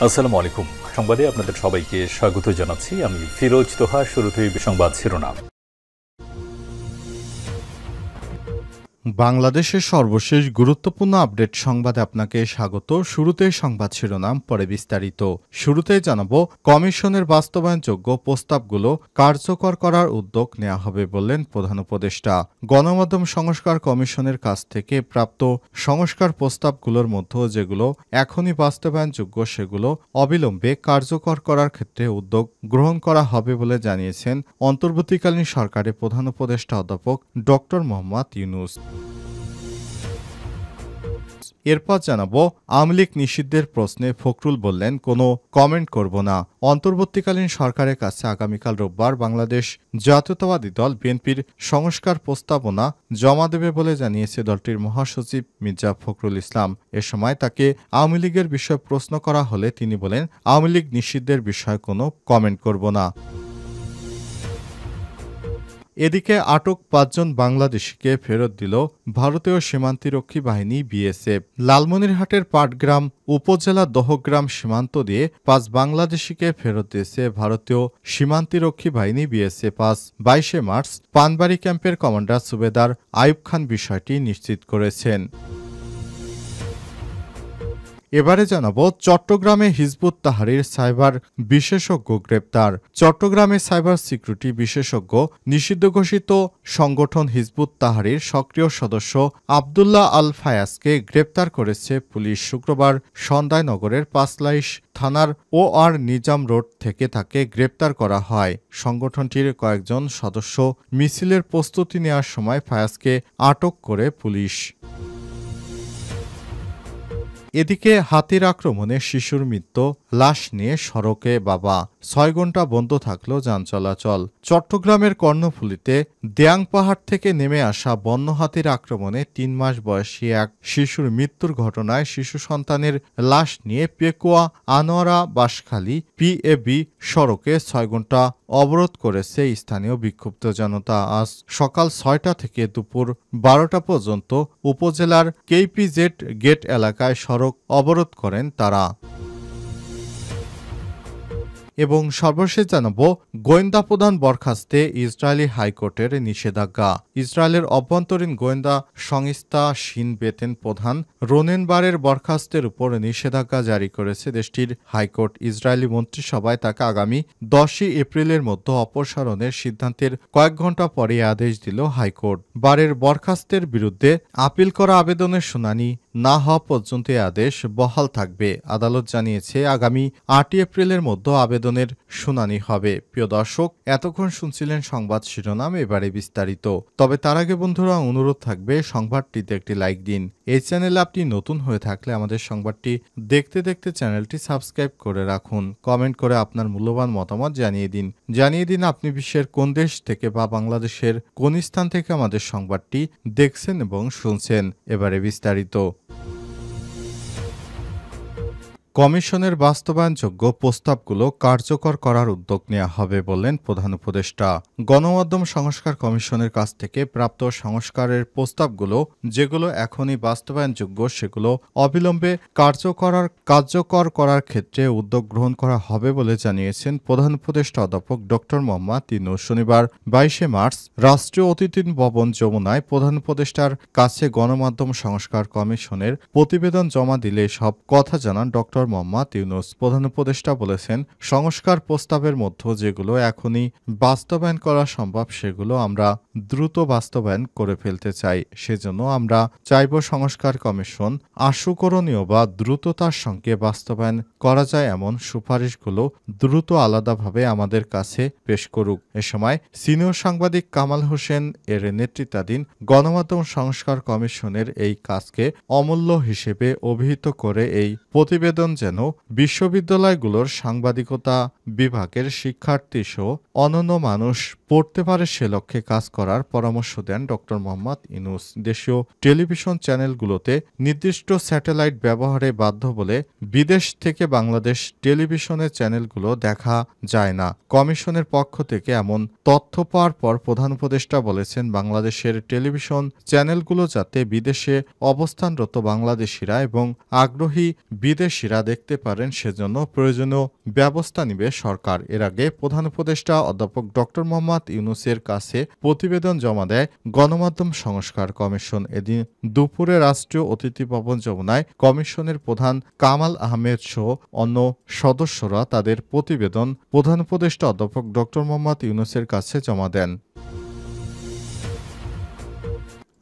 আসসালামু আলাইকুম। সংবাদে আপনাদের সবাইকে স্বাগত জানাচ্ছি। আমি ফিরোজ তোহা। শুরুতেই সংবাদ শিরোনাম। বাংলাদেশের সর্বশেষ গুরুত্বপূর্ণ আপডেট সংবাদে আপনাকে স্বাগত। শুরুতেই সংবাদ শিরোনাম, পরে বিস্তারিত। শুরুতেই জানাবো, কমিশনের বাস্তবায়নযোগ্য প্রস্তাবগুলো কার্যকর করার উদ্যোগ নেওয়া হবে বললেন প্রধান উপদেষ্টা। গণমাধ্যম সংস্কার কমিশনের কাছ থেকে প্রাপ্ত সংস্কার প্রস্তাবগুলোর মধ্যে যেগুলো এখনই বাস্তবায়নযোগ্য সেগুলো অবিলম্বে কার্যকর করার ক্ষেত্রে উদ্যোগ গ্রহণ করা হবে বলে জানিয়েছেন অন্তর্বর্তীকালীন সরকারের প্রধান উপদেষ্টা অধ্যাপক ডক্টর মোহাম্মদ ইউনূস। এরপর জানাবো, আওয়ামী লীগ নিষিদ্ধের প্রশ্নে ফখরুল বললেন, কোনো কমেন্ট করব না। অন্তর্বর্তীকালীন সরকারের কাছে আগামীকাল রোববার বাংলাদেশ জাতীয়তাবাদী দল বিএনপির সংস্কার প্রস্তাবনা জমা দেবে বলে জানিয়েছে দলটির মহাসচিব মির্জা ফখরুল ইসলাম। এ সময় তাকে আওয়ামী লীগের বিষয়ে প্রশ্ন করা হলে তিনি বলেন, আওয়ামী লীগ নিষিদ্ধের বিষয়ে কোনো কমেন্ট করব না। এদিকে আটক ৫ জন বাংলাদেশিকে ফেরত দিল ভারতীয় সীমান্তরক্ষী বাহিনী বিএসএফ। লালমনিরহাটের পাটগ্রাম উপজেলা দহগ্রাম সীমান্ত দিয়ে ৫ বাংলাদেশিকে ফেরত দিয়েছে ভারতীয় সীমান্তরক্ষী বাহিনী বিএসএফ। আজ ২২ মার্চ পানবাড়ি ক্যাম্পের কমান্ডার সুবেদার আইয়ুব খান বিষয়টি নিশ্চিত করেছেন। এবারে জানাবো, চট্টগ্রামে হিজবুত তাহরীর সাইবার বিশেষজ্ঞ গ্রেপ্তার। চট্টগ্রামে সাইবার সিকিউরিটি বিশেষজ্ঞ নিষিদ্ধ ঘোষিত সংগঠন হিজবুত তাহরীর সক্রিয় সদস্য আবদুল্লাহ আল ফায়াজকে গ্রেপ্তার করেছে পুলিশ। শুক্রবার সন্ধ্যায় নগরের পাঁচলাইশ থানার ওআর নিজাম রোড থেকে তাকে গ্রেপ্তার করা হয়। সংগঠনটির কয়েকজন সদস্য মিছিলের প্রস্তুতি নেওয়ার সময় ফায়াজকে আটক করে পুলিশ। এদিকে হাতির আক্রমণে শিশুর মৃত্যু, লাশ নিয়ে সড়কে বাবা। ৬ ঘণ্টা বন্ধ থাকল যান চলাচল। চট্টগ্রামের কর্ণফুলীতে দেয়াং পাহাড় থেকে নেমে আসা বন্য হাতির আক্রমণে ৩ মাস বয়সী এক শিশুর মৃত্যুর ঘটনায় শিশু সন্তানের লাশ নিয়ে পেকুয়া আনোয়ারা বাঁশখালী পিএবি সড়কে ৬ ঘণ্টা অবরোধ করেছে স্থানীয় বিক্ষুব্ধ জনতা। আজ সকাল ৬টা থেকে দুপুর ১২টা পর্যন্ত উপজেলার কেইপিজেড গেট এলাকায় সড়ক অবরোধ করেন তারা। এবং সর্বশেষ জানাবো, গোয়েন্দা প্রধান বরখাস্তে ইসরায়েলি হাইকোর্টের নিষেধাজ্ঞা। ইসরায়েলের অভ্যন্তরীণ গোয়েন্দা সংস্থা শিন বেতেন প্রধান রোনেন বারের বরখাস্তের উপর নিষেধাজ্ঞা জারি করেছে দেশটির হাইকোর্ট। ইসরায়েলি মন্ত্রিসভায় তাকে আগামী ১০ই এপ্রিলের মধ্যে অপসারণের সিদ্ধান্তের কয়েক ঘণ্টা পরে আদেশ দিল হাইকোর্ট। বারের বরখাস্তের বিরুদ্ধে আপিল করা আবেদনের শুনানি না হওয়া পর্যন্ত এ আদেশ বহাল থাকবে। আদালত জানিয়েছে আগামী ৮ই এপ্রিলের মধ্যে আবেদনের শুনানি হবে। প্রিয় দর্শক, এতক্ষণ শুনছিলেন সংবাদ শিরোনাম, এবারে বিস্তারিত। তবে তার আগে বন্ধুরা, অনুরোধ থাকবে সংবাদটিতে একটি লাইক দিন। এই চ্যানেলে আপনি নতুন হয়ে থাকলে আমাদের সংবাদটি দেখতে দেখতে চ্যানেলটি সাবস্ক্রাইব করে রাখুন। কমেন্ট করে আপনার মূল্যবান মতামত জানিয়ে দিন আপনি বিশ্বের কোন দেশ থেকে বা বাংলাদেশের কোন স্থান থেকে আমাদের সংবাদটি দেখছেন এবং শুনছেন। এবারে বিস্তারিত। কমিশনের বাস্তবায়নযোগ্য প্রস্তাবগুলো কার্যকর করার উদ্যোগ নেওয়া হবে বললেন প্রধান উপদেষ্টা। গণমাধ্যম সংস্কার কমিশনের কাছ থেকে প্রাপ্ত সংস্কারের প্রস্তাবগুলো যেগুলো এখনই বাস্তবায়নযোগ্য সেগুলো অবিলম্বে কার্যকর করার ক্ষেত্রে উদ্যোগ গ্রহণ করা হবে বলে জানিয়েছেন প্রধান উপদেষ্টা অধ্যাপক ডক্টর মোহাম্মদ ইউনূস। শনিবার ২২ মার্চ রাষ্ট্রীয় অতিথি ভবন যমুনায় প্রধান উপদেষ্টার কাছে গণমাধ্যম সংস্কার কমিশনের প্রতিবেদন জমা দিলে সব কথা জানান ডক্টর মোহাম্মদ ইউনূস। প্রধান উপদেষ্টা বলেছেন, সংস্কার প্রস্তাবের মধ্যে যেগুলো এখনই বাস্তবায়ন করা সম্ভব সেগুলো আমরা দ্রুত বাস্তবায়ন করে ফেলতে চাই। সেজন্য আমরা চাইব সংস্কার কমিশন আশুকরণীয় বা দ্রুততার সঙ্গে বাস্তবায়ন করা যায় এমন সুপারিশগুলো দ্রুত আলাদাভাবে আমাদের কাছে পেশ করুক। এ সময় সিনিয়র সাংবাদিক কামাল হোসেন এর নেতৃত্বাধীন গণমাধ্যম সংস্কার কমিশনের এই কাজকে অমূল্য হিসেবে অভিহিত করে এই প্রতিবেদন যেন বিশ্ববিদ্যালয়গুলোর সাংবাদিকতা বিভাগের শিক্ষার্থীসহ অন্যান্য মানুষ পড়তে পারে সে লক্ষ্যে কাজ করা করার পরামর্শ দেন ড. মোহাম্মদ ইউনূস। দেশীয় টেলিভিশন চ্যানেলগুলোতে নির্দিষ্ট স্যাটেলাইট ব্যবহারে বাধ্য বলে বিদেশ থেকে বাংলাদেশ টেলিভিশনের চ্যানেলগুলো দেখা যায় না। কমিশনের পক্ষ থেকে এমন তথ্য পাওয়ার পর প্রধান উপদেষ্টা বলেছেন, বাংলাদেশের টেলিভিশন চ্যানেলগুলো যাতে বিদেশে অবস্থানরত বাংলাদেশিরা এবং আগ্রহী বিদেশিরা দেখতে পারেন সেজন্য প্রয়োজনীয় ব্যবস্থা নেবে সরকার। এর আগে প্রধান উপদেষ্টা অধ্যাপক ড. মোহাম্মদ ইউনূসের কাছে প্রতিবেদন জমা দেয় গণমাধ্যম সংস্কার কমিশন। এদিন দুপুরে রাষ্ট্রীয় অতিথি ভবন যমুনায় কমিশনের প্রধান কামাল আহমেদ সহ অন্য সদস্যরা তাদের প্রতিবেদন প্রধান উপদেষ্টা অধ্যাপক ড. মোহাম্মদ ইউনূসের কাছে জমা দেন।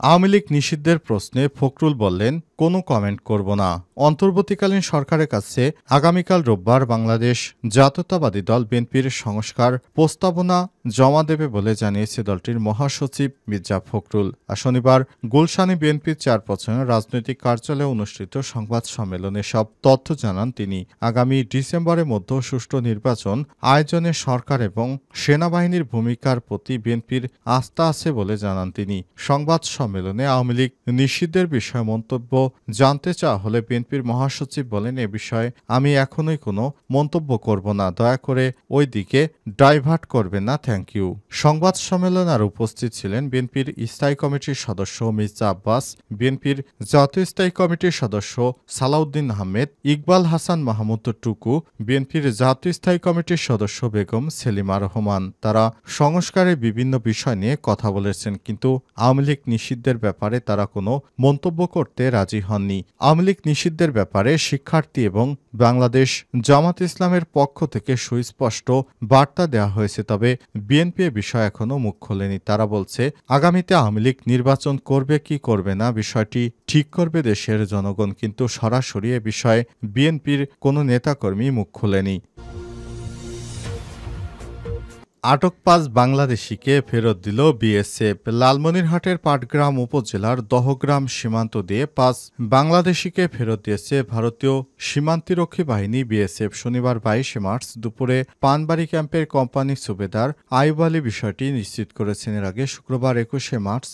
আওয়ামী লীগ নিষিদ্ধের প্রশ্নে ফখরুল বললেন, কোনো কমেন্ট করব না। অন্তর্বর্তীকালীন সরকারের কাছে আগামীকাল রোববার বাংলাদেশ জাতীয়তাবাদী দল বিএনপির সংস্কার প্রস্তাবনা জমা দেবে বলে জানিয়েছে দলটির মহাসচিব মির্জা ফখরুল। আর শনিবার গুলশানে বিএনপির চেয়ারপারসনের রাজনৈতিক কার্যালয়ে অনুষ্ঠিত সংবাদ সম্মেলনে সব তথ্য জানান তিনি। আগামী ডিসেম্বরের মধ্যে সুষ্ঠু নির্বাচন আয়োজনে সরকার এবং সেনাবাহিনীর ভূমিকার প্রতি বিএনপির আস্থা আছে বলে জানান তিনি। সংবাদ সম্মেলনে আওয়ামী লীগ নিষিদ্ধের বিষয়ে মন্তব্য জানতে চাওয়া হলে বিএনপির মহাসচিব বলেন, এ বিষয়ে আমি এখনই কোনো মন্তব্য করব না, দয়া করে ওই দিকে ডাইভার্ট করবেন না, থ্যাংক ইউ। সংবাদ সম্মেলনে আর উপস্থিত ছিলেন বিএনপির স্থায়ী কমিটির সদস্য মির্জা আব্বাস, বিএনপির জাতীয় স্থায়ী কমিটির সদস্য সালাউদ্দিন আহমেদ, ইকবাল হাসান মাহমুদ টুকু, বিএনপির জাতীয় স্থায়ী কমিটির সদস্য বেগম সেলিমা রহমান। তারা সংস্কারের বিভিন্ন বিষয় নিয়ে কথা বলেছেন, কিন্তু আওয়ামী লীগ নিষিদ্ধের ব্যাপারে তারা কোনো মন্তব্য করতে রাজি হননি। আওয়ামী লীগ নিষিদ্ধের ব্যাপারে শিক্ষার্থী এবং বাংলাদেশ জামাত ইসলামের পক্ষ থেকে সুস্পষ্ট বার্তা দেওয়া হয়েছে, তবে বিএনপি এ বিষয়ে এখনও মুখ খোলেনি। তারা বলছে, আগামীতে আওয়ামী লীগ নির্বাচন করবে কি করবে না বিষয়টি ঠিক করবে দেশের জনগণ, কিন্তু সরাসরি এ বিষয়ে বিএনপির কোনো নেতাকর্মী মুখ খোলেনি। আটক ৫ বাংলাদেশিকে ফেরত দিল বিএসএফ। লালমনিরহাটের পাটগ্রাম উপজেলার দহগ্রাম সীমান্ত দিয়ে ৫ বাংলাদেশিকে ফেরত দিয়েছে ভারতীয় সীমান্তরক্ষী বাহিনী বিএসএফ। শনিবার ২২ মার্চ দুপুরে পানবাড়ি ক্যাম্পের কোম্পানি সুবেদার আইয়ুব আলী বিষয়টি নিশ্চিত করেছেন। এর আগে শুক্রবার ২১ মার্চ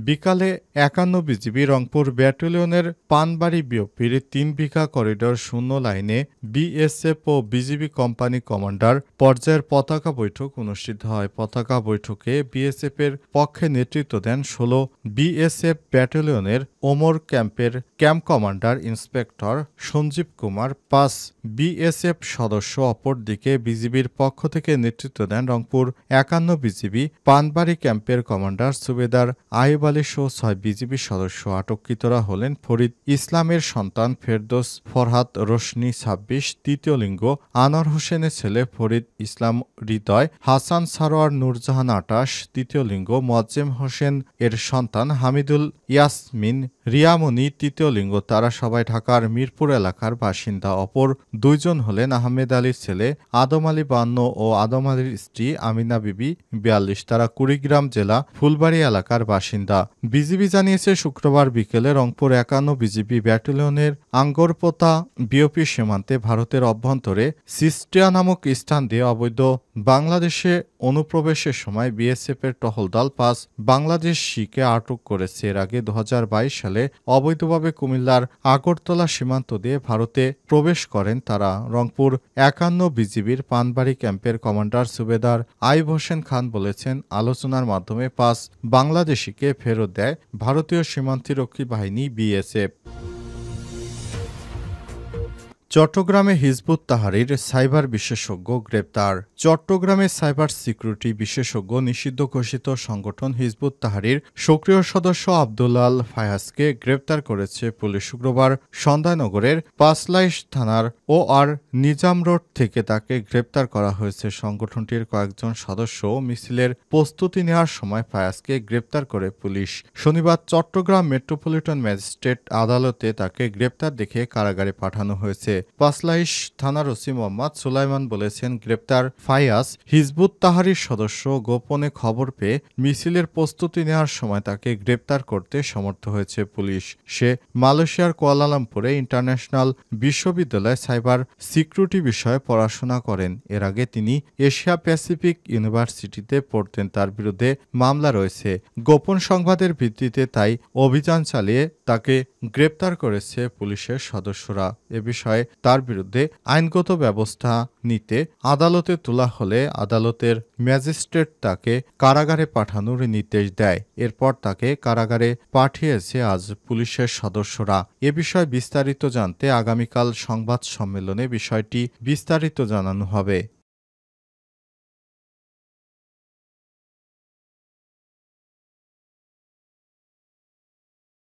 বিকালে ৫১ বিজিবি রংপুর ব্যাটালিয়নের পানবাড়ি বিওপির ৩ বিঘা করিডোর শূন্য লাইনে বিএসএফ ও বিজিবি কোম্পানি কমান্ডার পর্যায়ের পতাকা বৈঠক অনুষ্ঠিত হয়। পতাকা বৈঠকে বিএসএফের পক্ষে নেতৃত্ব দেন ১৬ বিএসএফ ব্যাটালিয়নের ওমর ক্যাম্পের camp commander inspector Sanjeev Kumar, ৫ BSF সদস্য। অপরদিকে বিজিবির পক্ষ থেকে নেতৃত্ব দেন রংপুর ৫১ বিজিবি পানবাড়ি ক্যাম্পের কমান্ডার সুবেদার আইয়ুব আলী সহ ৬ বিজিবি সদস্য। আটককৃতরা হলেন ফরিদ ইসলামের সন্তান ফেরদৌস ফরহাদ রোশনি ২৬, তৃতীয় লিঙ্গ আনোয়ার হোসেনের ছেলে ফরিদ ইসলাম হৃদয়, হাসান সারোয়ার নূরজাহান ২৮, তৃতীয় লিঙ্গ মোয়াজ্জেম হোসেন এর সন্তান হামিদুল ইয়াসমিন রিয়ামণি, তৃতীয় লিঙ্গ। তারা সবাই ঢাকার মিরপুর এলাকার বাসিন্দা। অপর ২ জন হলেন আহমেদ আলীর ছেলে আদম আলী ৫২ ও আদম আলীর স্ত্রী আমিনা বিবি ৪২। তারা কুড়িগ্রাম জেলা ফুলবাড়ী এলাকার বাসিন্দা। বিজিবি জানিয়েছে, শুক্রবার বিকেলে রংপুর ৫১ বিজিবি ব্যাটালিয়নের আঙ্গরপোতা বিওপি সীমান্তে ভারতের অভ্যন্তরে সিস্টিয়া নামক স্থান দিয়ে অবৈধ বাংলাদেশে অনুপ্রবেশের সময় বিএসএফের টহল দল ৫ বাংলাদেশিকে আটক করেছে। এর আগে ২০২২ সালে অবৈধভাবে কুমিল্লার আগরতলা সীমান্ত দিয়ে ভারতে প্রবেশ করেন তারা। রংপুর ৫১ বিজিবির পানবাড়ি ক্যাম্পের কমান্ডার সুবেদার আইয়ুব হোসেন খান বলেছেন, আলোচনার মাধ্যমে ৫ বাংলাদেশিকে ফেরত দেয় ভারতীয় সীমান্তরক্ষী বাহিনী বিএসএফ। চট্টগ্রামে হিজবুত তাহরীর সাইবার বিশেষজ্ঞ গ্রেপ্তার। চট্টগ্রামে সাইবার সিকিউরিটি বিশেষজ্ঞ নিষিদ্ধ ঘোষিত সংগঠন হিজবুত তাহরীর সক্রিয় সদস্য আব্দুল্লাল ফায়াজকে গ্রেপ্তার করেছে পুলিশ। শুক্রবার সন্ধ্যানগরের পাঁচলাইশ থানার ওআর নিজাম রোড থেকে তাকে গ্রেপ্তার করা হয়েছে। সংগঠনটির কয়েকজন সদস্য মিছিলের প্রস্তুতি নেওয়ার সময় ফায়াজকে গ্রেপ্তার করে পুলিশ। শনিবার চট্টগ্রাম মেট্রোপলিটন ম্যাজিস্ট্রেট আদালতে তাকে গ্রেপ্তার দেখে কারাগারে পাঠানো হয়েছে। পাসলাইশ থানার ওসি মোহাম্মদ সুলাইমান বলেছেন, গ্রেপ্তার ফায়াজ হিজবুত তাহরীর সদস্য। গোপনে খবর পেয়ে মিছিলের প্রস্তুতি নেওয়ার সময় তাকে গ্রেপ্তার করতে সমর্থ হয়েছে পুলিশ। সে মালয়েশিয়ার কুয়ালালামপুরে ইন্টারন্যাশনাল বিশ্ববিদ্যালয়ে সাইবার সিকিউরিটি বিষয়ে পড়াশোনা করেন। এর আগে তিনি এশিয়া প্যাসিফিক ইউনিভার্সিটিতে পড়তেন। তার বিরুদ্ধে মামলা রয়েছে। গোপন সংবাদের ভিত্তিতে তাই অভিযান চালিয়ে তাকে গ্রেপ্তার করেছে পুলিশের সদস্যরা। এ বিষয়ে তার বিরুদ্ধে আইনগত ব্যবস্থা নিতে আদালতে তোলা হলে আদালতের ম্যাজিস্ট্রেট তাকে কারাগারে পাঠানোর নির্দেশ দেয়। এরপর তাকে কারাগারে পাঠিয়েছে আজ পুলিশের সদস্যরা। এ বিষয়ে বিস্তারিত জানতে আগামীকাল সংবাদ সম্মেলনে বিষয়টি বিস্তারিত জানানো হবে।